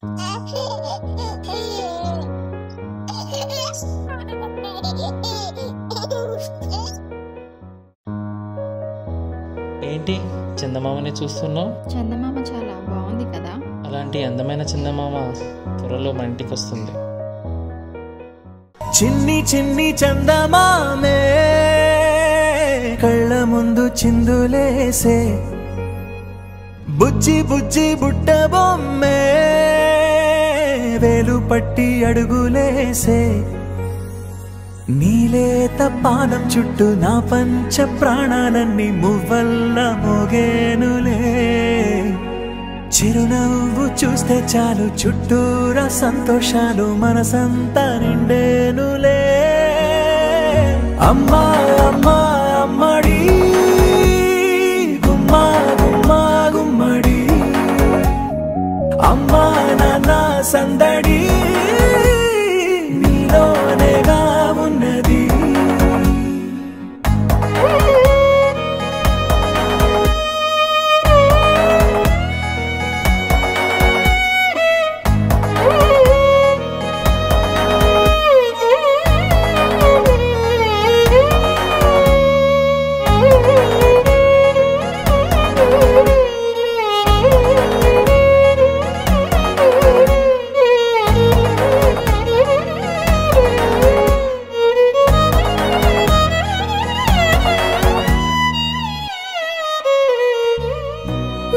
ఏంటి చందమామని చూస్తున్నావు? చందమామ చాలా బాగుంది కదా. అలాంటి అందమైన చందమామ త్వరలో మా ఇంటికి వస్తుంది. చిన్ని చిన్ని చందమామే కళ్ళ ముందు చిందులేసే, బుజ్జి బుజ్జి బుట్ట బొమ్మే వేలు పట్టి అడుగులేసే, నీలేత పానం చుట్టూ నా పంచ ప్రాణాలన్నీ మువ్వల్ల మోగేనులే, చిరునవ్వు చూస్తే చాలు చుట్టూరా సంతోషాలు మనసంతా నిండేనులే. అమ్మా అమ్మా అమ్మడి గుమ్మా గుమ్మా గుమ్మడి, అమ్మా నాన్న సందడి నీలోనేగా ఉన్నది.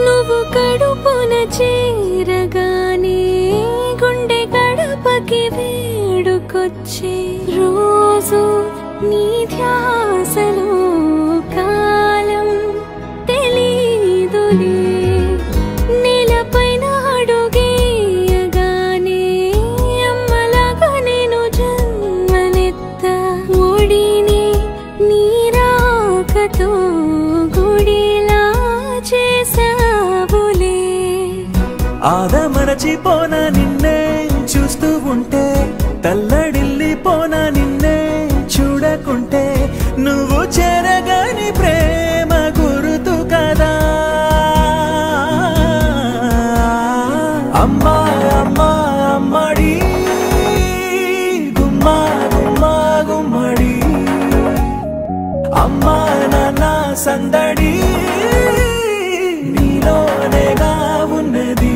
నువ్వు కడుపున చేరగానే గుండె గడపకి వేడుకొచ్చే, రోజు నీ ధ్యాసలో కాలం తెలీదులే, నేలపైన అడుగేయగానే అమ్మలాగా నేను జన్మనెత్త, ఒడిని నీ రాకతో గుడిలా చేసావులే. ఆదమరచిపోనా నిన్నే చూస్తూ ఉంటే, తల్లడిల్లిపోనా నిన్నే చూడకుంటే, నువ్వు చెరగని ప్రేమ గురుతు కదా. అమ్మా అమ్మా అమ్మడి గుమ్మా గుమ్మా గుమ్మడి, అమ్మా నాన్న సందడి నీలోనేగా ఉన్నది.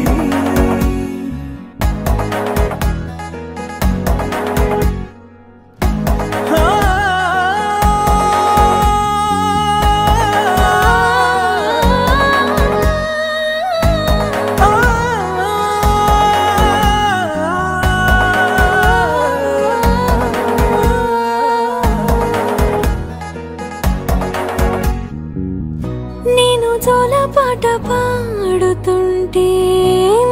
నేను జోలపాట పాడుతుంటే,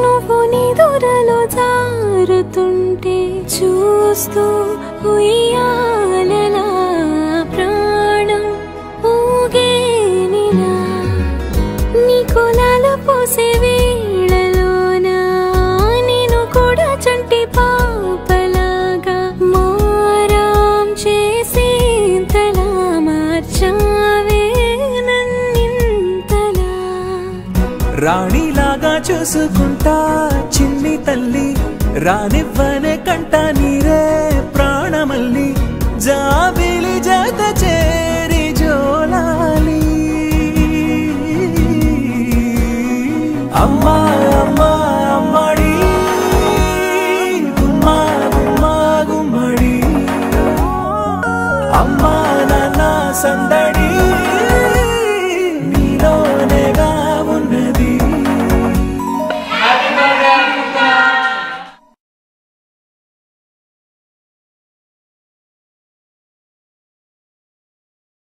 నువ్వు నిదురలో జారుతుంటే, చూస్తూ ఉయ్యాలలా ప్రాణం ఊగేనిలా, నీ కులాల పోసే వేళలోన నేను కూడా చంటి పాపలాగా మారాం చేసేంతలా మార్చావే నన్నింతలా. రాణిలాగా చూసుకుంటా చిన్ని తల్లి, రానివ్వనే కంట నీరే ప్రాణమల్లి, జాబిలి జత చేరి జోలాలి. అమ్మా అమ్మా అమ్మడి గుమ్మా గుమ్మా గుమ్మడి, అమ్మా నాన్న సందడి